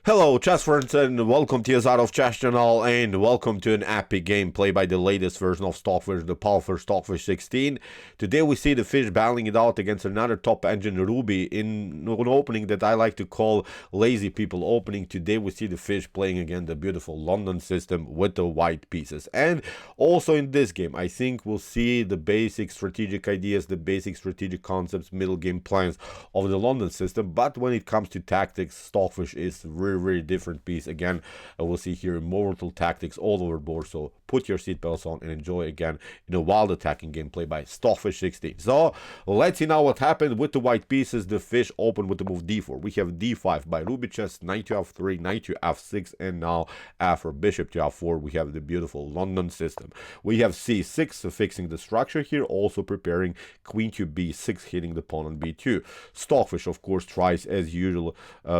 Hello chess friends and welcome to your of Chess channel and welcome to an epic gameplay by the latest version of Stockfish, the powerful Stockfish 16. Today we see the fish battling it out against another top engine Ruby in an opening that I like to call lazy people opening. Today we see the fish playing again the beautiful London system with the white pieces. And also in this game I think we'll see the basic strategic ideas, the basic strategic concepts, middle game plans of the London system. But when it comes to tactics, Stockfish is very different piece. Again, we'll see here immortal tactics all over the board, so put your seatbelts on and enjoy again in a wild attacking gameplay by Stockfish 16. So let's see now what happened with the white pieces. The fish opened with the move d4. We have d5 by RubiChess, knight to f3, knight to f6, and now after bishop to f4 we have the beautiful London system. We have c6, so fixing the structure here, also preparing queen to b6, hitting the pawn on b2. Stockfish of course tries as usual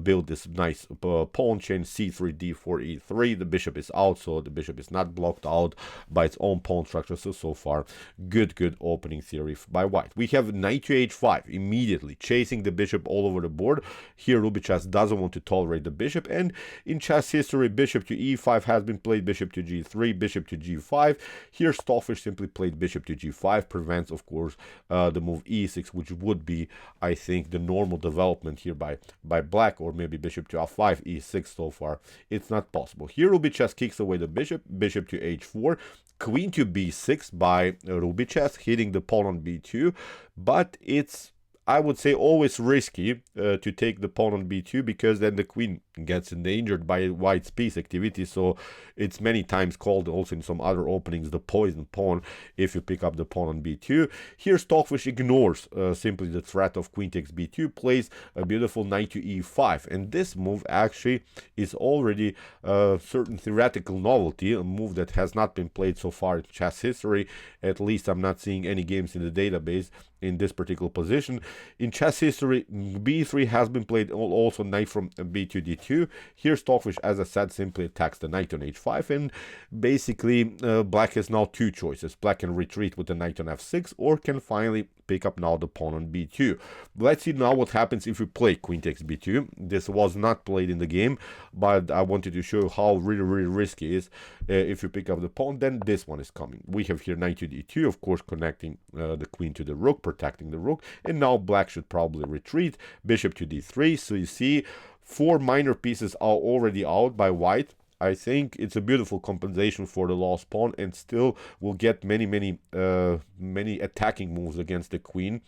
build this nice pawn chain, c3, d4, e3. The bishop is out, so the bishop is not blocked out by its own pawn structure. So far good opening theory by white. We have knight to h5, immediately chasing the bishop all over the board. Here RubiChess doesn't want to tolerate the bishop, and in chess history bishop to e5 has been played, bishop to g3, bishop to g5. Here Stockfish simply played bishop to g5, prevents of course the move e6, which would be I think the normal development here by black, or maybe bishop to f5, e6. So far it's not possible. Here RubiChess kicks away the bishop to h4, queen to b6 by RubiChess, hitting the pawn on b2, but it's, I would say, always risky to take the pawn on b2, because then the queen gets endangered by white's piece activity. So it's many times called also in some other openings the poison pawn if you pick up the pawn on b2. Here Stockfish ignores simply the threat of queen takes b2, plays a beautiful knight to e5, and this move actually is already a certain theoretical novelty, a move that has not been played so far in chess history. At least I'm not seeing any games in the database in this particular position. In chess history, b3 has been played, also knight from b to d2. Here Stockfish, as I said, simply attacks the knight on h5, and basically black has now two choices. Black can retreat with the knight on f6, or can finally pick up now the pawn on b2. Let's see now what happens if we play queen takes b2. This was not played in the game, but I wanted to show you how really risky it is if you pick up the pawn. Then this one is coming. We have here knight to d2, of course connecting the queen to the rook, protecting the rook, and now black should probably retreat, bishop to d3. So you see, four minor pieces are already out by white. I think it's a beautiful compensation for the lost pawn, and still will get many attacking moves against the queen,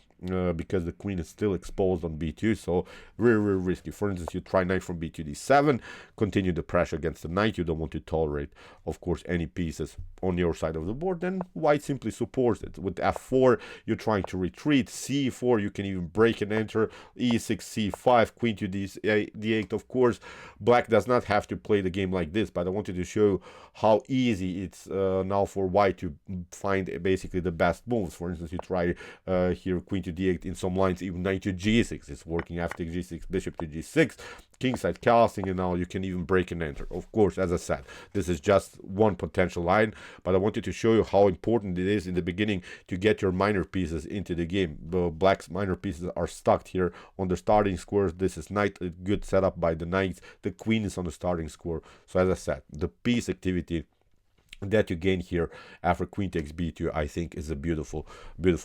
because the queen is still exposed on b2. So really risky. For instance, you try knight from b to d7, continue the pressure against the knight. You don't want to tolerate, of course, any pieces on your side of the board. Then white simply supports it. With f4 you're trying to retreat, c4 you can even break and enter, e6, c5, queen to d8. Of course black does not have to play the game like this, but I wanted to show how easy it's now for white to find basically the best moves. For instance, you try here queen to d8, in some lines even knight to g6. It's working after g6, bishop to g6, kingside castling, and now you can even break and enter. Of course, as I said, this is just one potential line, but I wanted to show you how important it is in the beginning to get your minor pieces into the game. Black's minor pieces are stuck here on the starting square. This is knight, a good setup by the knights. The queen is on the starting square. So as I said, the piece activity that you gain here after queen takes b2, I think is a beautiful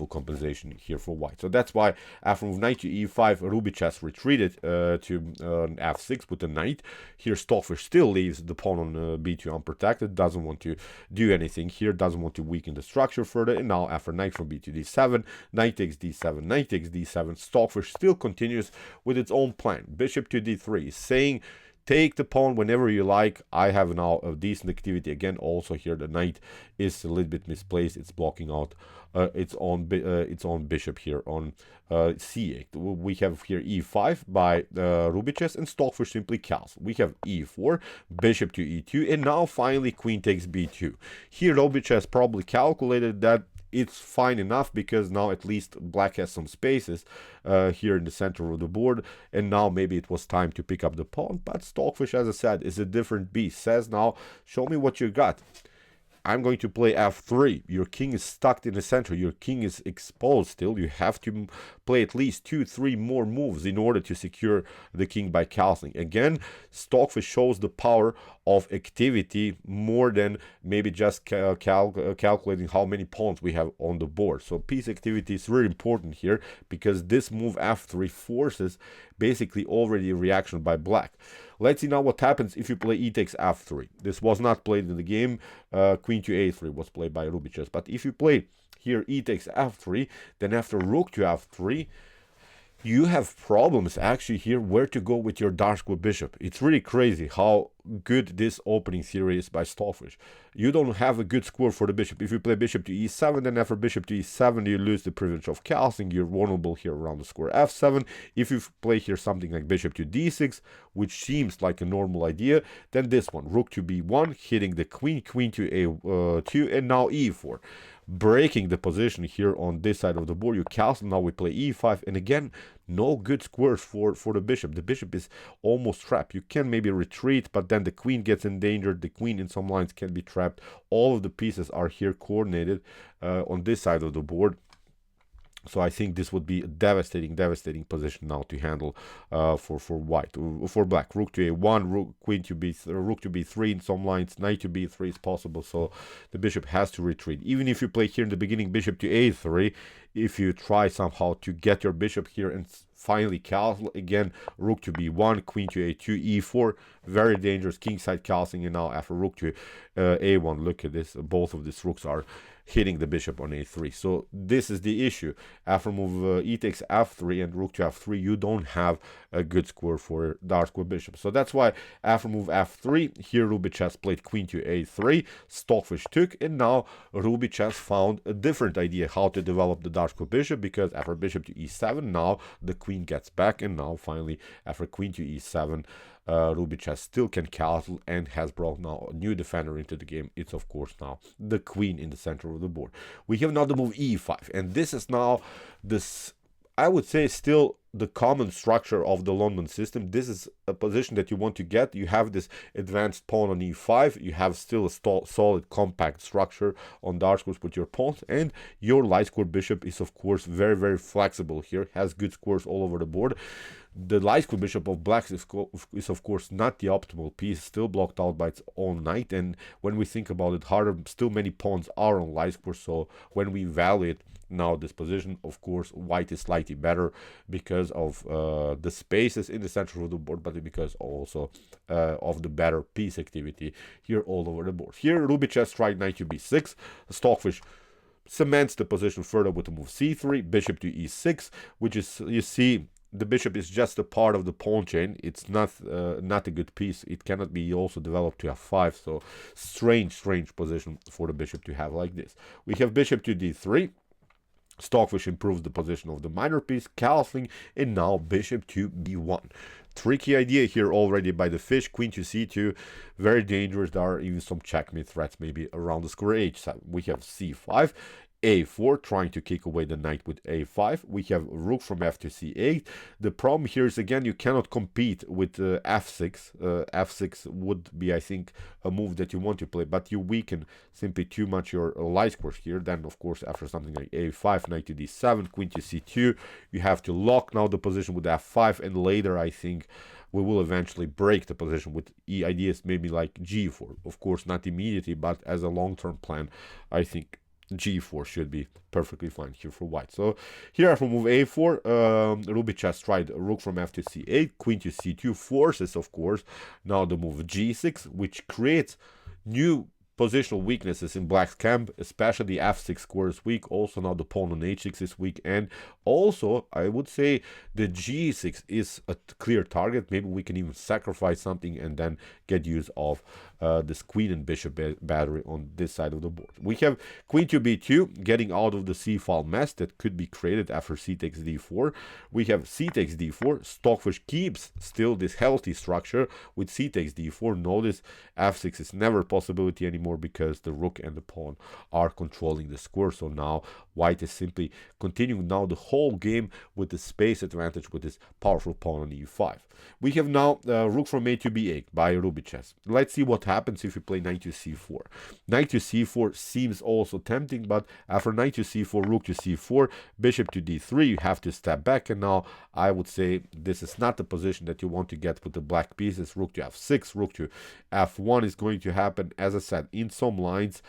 compensation here for white. So that's why after move knight to e5, RubiChess retreated to f6 with the knight. Here Stockfish still leaves the pawn on b2 unprotected, doesn't want to do anything here, doesn't want to weaken the structure further. And now after knight from b to d7, knight takes d7, knight takes d7, Stockfish still continues with its own plan. Bishop to d3, saying take the pawn whenever you like. I have now a decent activity. Again, also here the knight is a little bit misplaced. It's blocking out its own bishop here on c8. We have here e5 by RubiChess, and Stockfish simply calls. We have e4, bishop to e2, and now finally queen takes b2. Here RubiChess probably calculated that it's fine enough, because now at least black has some spaces here in the center of the board, and now maybe it was time to pick up the pawn. But Stockfish, as I said, is a different beast. Says now, show me what you got. I'm going to play f3. Your king is stuck in the center. Your king is exposed still. You have to play at least 2-3 more moves in order to secure the king by castling. Again, Stockfish shows the power of activity more than maybe just calculating how many pawns we have on the board. So piece activity is really important here, because this move f3 forces basically already a reaction by black. Let's see now what happens if you play e takes f3. This was not played in the game. Queen to a3 was played by RubiChess. But if you play here e takes f3, then after rook to f3, you have problems actually here where to go with your dark square bishop. It's really crazy how good this opening theory is by Stockfish. You don't have a good square for the bishop. If you play bishop to e7, then after bishop to e7, you lose the privilege of castling. You're vulnerable here around the square f7. If you play here something like bishop to d6, which seems like a normal idea, then this one, rook to b1, hitting the queen, queen to a2, and now e4. Breaking the position here on this side of the board. You castle, now we play e5, and again, no good squares for the bishop. The bishop is almost trapped. You can maybe retreat, but then the queen gets endangered. The queen in some lines can be trapped. All of the pieces are here coordinated on this side of the board. So I think this would be a devastating position now to handle for black. Rook to a1, rook to b3 in some lines, knight to b3 is possible. So the bishop has to retreat. Even if you play here in the beginning bishop to a3, if you try somehow to get your bishop here and finally castle, again rook to b1, queen to a2, e4, very dangerous kingside castling. And now after rook to a1, look at this, both of these rooks are hitting the bishop on a3. So this is the issue. After move e takes f3 and rook to f3, you don't have a good square for dark square bishop. So that's why after move f3, here RubiChess played queen to a3, Stockfish took, and now RubiChess found a different idea how to develop the dark square bishop, because after bishop to e7, now the queen gets back, and now finally after queen to e7, RubiChess still can castle and has brought now a new defender into the game. It's of course now the queen in the center of the board. We have now the move e5, and this is now this, I would say, still the common structure of the London system. This is a position that you want to get. You have this advanced pawn on e5. You have still a solid compact structure on dark squares with your pawns, and your light square bishop is of course very flexible here, has good squares all over the board. The light square bishop of black is of course not the optimal piece, still blocked out by its own knight, and when we think about it harder, still many pawns are on light square. So when we evaluate now this position, of course white is slightly better because of the spaces in the center of the board, but because also of the better piece activity here all over the board. Here RubiChess tried knight to b6. Stockfish cements the position further with the move c3, bishop to e6, which is, you see, the bishop is just a part of the pawn chain. It's not a good piece. It cannot be also developed to f5. So strange position for the bishop to have like this. We have bishop to d3. Stockfish improves the position of the minor piece, castling, and now bishop to b1. Tricky idea here already by the fish. Queen to c2, very dangerous. There are even some checkmate threats maybe around the square h7. We have c5, a4, trying to kick away the knight with a5. We have rook from f to c8. The problem here is, again, you cannot compete with f6. F6 would be, I think, a move that you want to play, but you weaken simply too much your light squares here. Then, of course, after something like a5, knight to d7, queen to c2, you have to lock now the position with f5, and later, I think, we will eventually break the position with ideas maybe like g4. Of course, not immediately, but as a long-term plan, I think g4 should be perfectly fine here for white. So here after move a4, RubiChess tried rook from f to c8, queen to c2, forces, of course, now the move g6, which creates new positional weaknesses in black's camp, especially f6 square is weak. Also now the pawn on h6 is weak, and also I would say the g6 is a clear target. Maybe we can even sacrifice something and then get use of this queen and bishop battery on this side of the board. We have queen to b2, getting out of the c-file mess that could be created after c takes d4. We have c takes d4. Stockfish keeps still this healthy structure with c takes d4. Notice f6 is never a possibility anymore because the rook and the pawn are controlling the square. So now white is simply continuing now the whole game with the space advantage with this powerful pawn on e5. We have now rook from a to b8 by RubiChess. Let's see what happens if you play knight to c4. Knight to c4 seems also tempting, but after knight to c4, rook to c4, bishop to d3, you have to step back, and now I would say this is not the position that you want to get with the black pieces. Rook to f6, rook to f1 is going to happen, as I said, in some lines.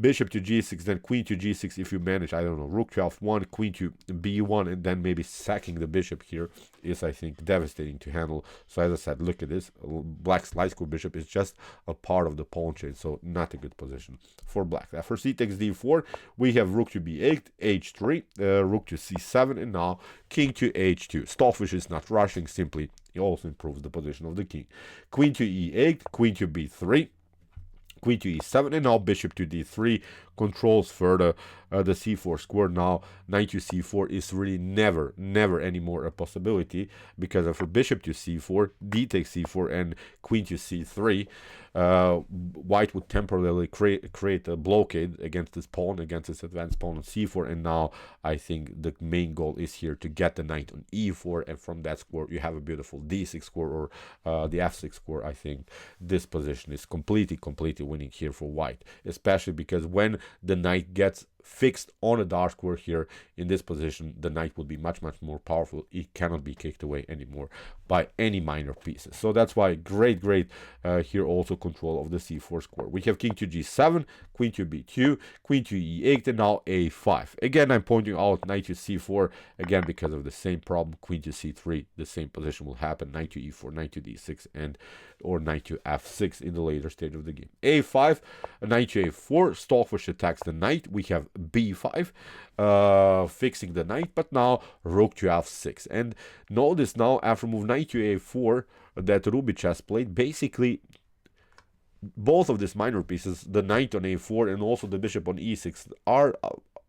Bishop to g6, then queen to g6 if you manage, I don't know, rook to f1, queen to b1, and then maybe sacking the bishop here is, I think, devastating to handle. So as I said, look at this. Black's light square bishop is just a part of the pawn chain, so not a good position for black. After c takes d4, we have rook to b8, h3, rook to c7, and now king to h2. Stockfish is not rushing, simply it also improves the position of the king. Queen to e8, queen to b3, queen to e7, and now bishop to d3 controls further the c4 square. Now knight to c4 is really never anymore a possibility, because after bishop to c4, d takes c4, and queen to c3, white would temporarily create a blockade against this pawn, against this advanced pawn on c4, and now I think the main goal is here to get the knight on e4, and from that square you have a beautiful d6 square, or the f6 square. I think this position is completely winning here for white, especially because when the knight gets fixed on a dark square here in this position, the knight will be much more powerful. It cannot be kicked away anymore by any minor pieces. So that's why great here also control of the c4 square. We have king to g7, queen to b2, queen to e8, and now a5. Again, I'm pointing out knight to c4 again because of the same problem. Queen to c3, the same position will happen. Knight to e4, knight to d6, and or knight to f6 in the later stage of the game. a5, knight to a4, Stockfish attacks the knight. We have b5, fixing the knight, but now rook to f6. And notice now after move knight to a4 that RubiChess played, basically both of these minor pieces, the knight on a4 and also the bishop on e6, are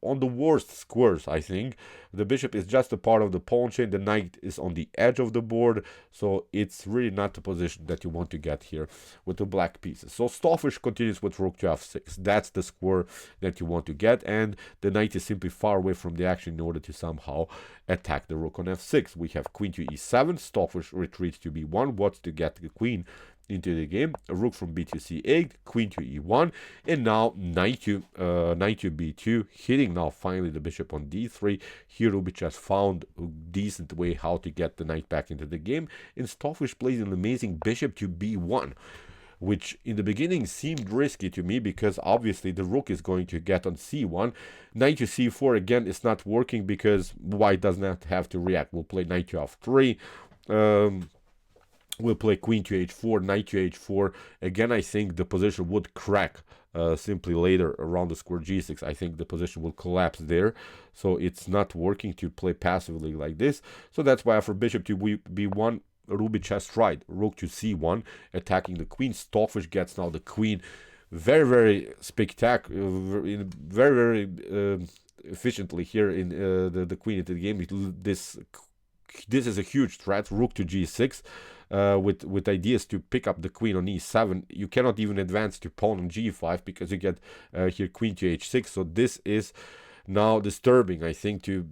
on the worst squares. I think the bishop is just a part of the pawn chain, the knight is on the edge of the board, so it's really not the position that you want to get here with the black pieces. So Stockfish continues with rook to f6. That's the square that you want to get, and the knight is simply far away from the action in order to somehow attack the rook on f6. We have queen to e7, Stockfish retreats to b1, wants to get the queen into the game. A rook from b to c8, queen to e1, and now knight to b2, hitting now finally the bishop on d3. Here RubiChess found a decent way how to get the knight back into the game, and Stockfish plays an amazing bishop to b1, which in the beginning seemed risky to me because obviously the rook is going to get on c1. Knight to c4 again is not working because white does not have to react. We'll play knight to f3. We'll play queen to h4, knight to h4. Again, I think the position would crack simply later around the square g6. I think the position will collapse there. So it's not working to play passively like this. So that's why after bishop to b1, RubiChess tried rook to c1, attacking the queen. Stockfish gets now the queen very spectacular, very efficiently here in the queen into the game. This is a huge threat. Rook to g6. With ideas to pick up the queen on e7. You cannot even advance to pawn on g5 because you get here queen to h6. So this is now disturbing, I think, to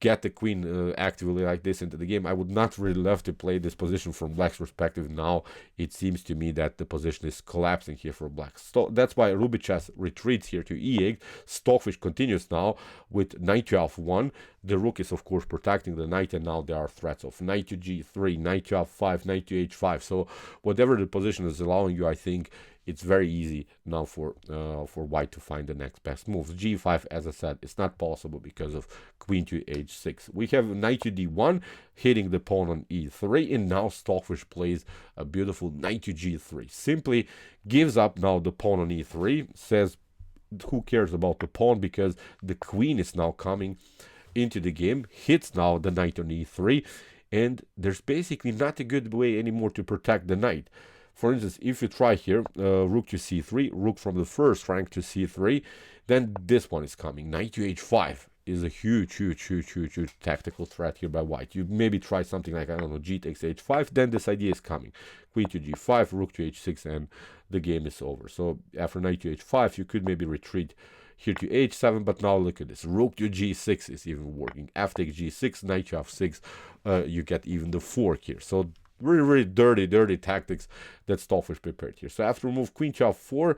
get the queen actively like this into the game. I would not really love to play this position from black's perspective. Now it seems to me that the position is collapsing here for black. So that's why RubiChess retreats here to e8. Stockfish continues now with knight to f1. The rook is of course protecting the knight, and now there are threats of knight to g3, knight to f5, knight to h5. So whatever the position is allowing you, I think it's very easy now for white to find the next best move. g5, as I said, it's not possible because of queen to h6. We have knight to d1, hitting the pawn on e3, and now Stockfish plays a beautiful knight to g3. Simply gives up now the pawn on e3, says who cares about the pawn because the queen is now coming into the game, hits now the knight on e3, and there's basically not a good way anymore to protect the knight. For instance, if you try here, rook to c3, rook from the first rank to c3, then this one is coming. Knight to h5 is a huge tactical threat here by white. You maybe try something like, I don't know, g takes h5, then this idea is coming. Queen to g5, rook to h6, and the game is over. So after knight to h5, you could maybe retreat here to h7, but now look at this. Rook to g6 is even working. F takes g6, knight to f6, you get even the fork here. So really dirty tactics that Stockfish prepared here. So after move queen to f4,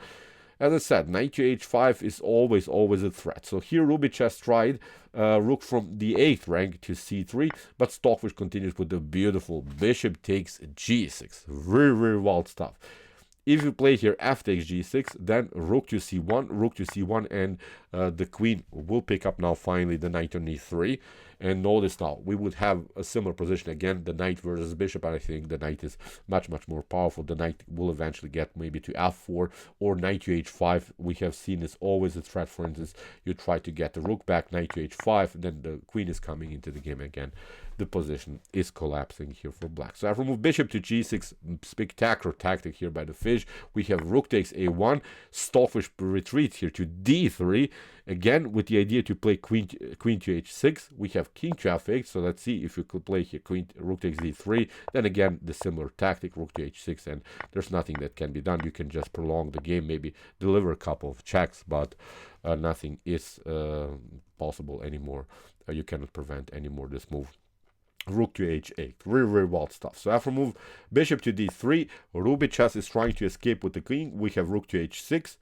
as I said, knight to h5 is always a threat. So here RubiChess tried rook from the 8th rank to c3, but Stockfish continues with the beautiful bishop takes g6. Very wild stuff. If you play here f takes g6, then rook to c1, and the queen will pick up now finally the knight on e3. And notice now, we would have a similar position again, the knight versus bishop, and I think the knight is much more powerful. The knight will eventually get maybe to f4 or knight to h5. We have seen is always a threat. For instance, you try to get the rook back, knight to h5, then the queen is coming into the game again. The position is collapsing here for black. So after move bishop to g6, spectacular tactic here by the fish. We have rook takes a1, Stockfish retreats here to d3, again with the idea to play queen to h6. We have king to f8, so let's see if you could play here rook takes d3, then again the similar tactic, rook to h6, and there's nothing that can be done. You can just prolong the game, maybe deliver a couple of checks, but nothing is possible anymore. You cannot prevent anymore this move. Rook to h8, very wild stuff. So after move bishop to d3, RubiChess is trying to escape with the queen. We have rook to h6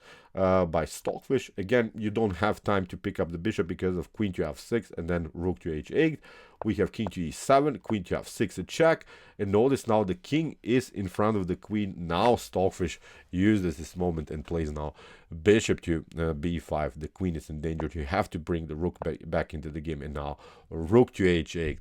by Stockfish. Again, you don't have time to pick up the bishop because of queen to f6 and then rook to h8. We have king to e7, queen to f6, a check, and notice now the king is in front of the queen. Now Stockfish uses this moment and plays now bishop to b5. The queen is in danger. You have to bring the rook back into the game, and now rook to h8.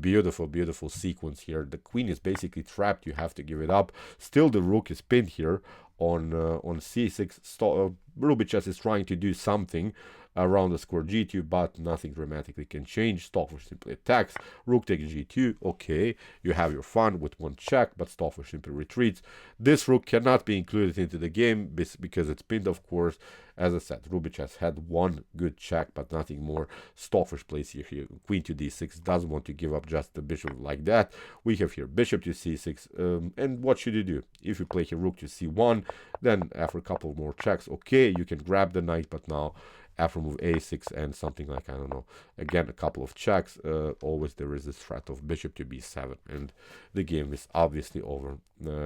Beautiful sequence here. The queen is basically trapped. You have to give it up. Still the rook is pinned here on c6. RubiChess is trying to do something around the square g2, but nothing dramatically can change. Stockfish simply attacks. Rook takes g2. Okay, you have your fun with one check, but Stockfish simply retreats. This rook cannot be included into the game because it's pinned, of course. As I said, RubiChess had one good check, but nothing more. Stockfish plays here queen to d6. Doesn't want to give up just the bishop like that. We have here bishop to c6. And what should you do? If you play here rook to c1, then after a couple more checks, okay, you can grab the knight, but now after move a6 and something like, I don't know, again a couple of checks, always there is this threat of bishop to b7, and the game is obviously over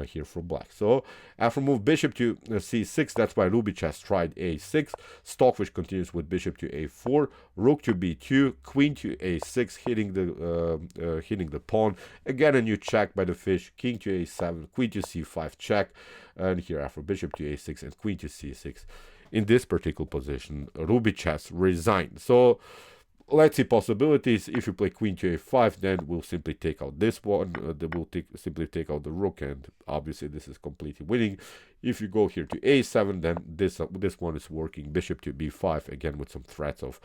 here for black. So after move bishop to c6, that's why RubiChess tried a6. Stockfish continues with bishop to a4, rook to b2, queen to a6, hitting the pawn. Again a new check by the fish, king to a7, queen to c5 check, and here after bishop to a6 and queen to c6. In this particular position, RubiChess resigned. So let's see possibilities. If you play queen to a5, then we'll simply take out this one. We'll simply take out the rook, and obviously this is completely winning. If you go here to a7, then this one is working. Bishop to b5, again with some threats of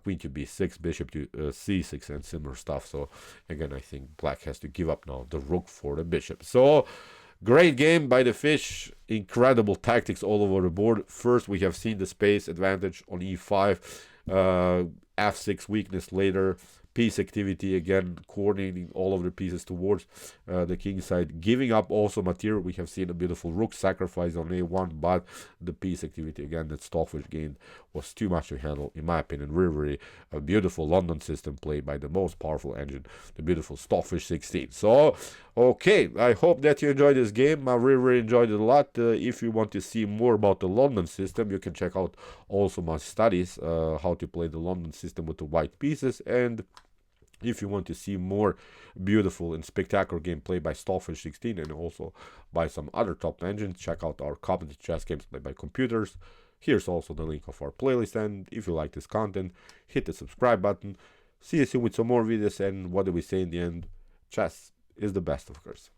queen to b6, bishop to c6, and similar stuff. So again, I think black has to give up now the rook for the bishop. So great game by the fish. Incredible tactics all over the board. First, we have seen the space advantage on e5, f6 weakness later, piece activity again, coordinating all of the pieces towards the king side, giving up also material. We have seen a beautiful rook sacrifice on a1, but the piece activity again that Stockfish gained was too much to handle, in my opinion. Really a beautiful London system played by the most powerful engine, the beautiful Stockfish 16. So okay, I hope that you enjoyed this game. I really enjoyed it a lot. If you want to see more about the London system, you can check out also my studies, how to play the London system with the white pieces. And if you want to see more beautiful and spectacular gameplay by Stockfish 16 and also by some other top engines, check out our competitive chess games played by computers. Here's also the link of our playlist, and if you like this content, hit the subscribe button. See you soon with some more videos, and what do we say in the end? Chess is the best, of course.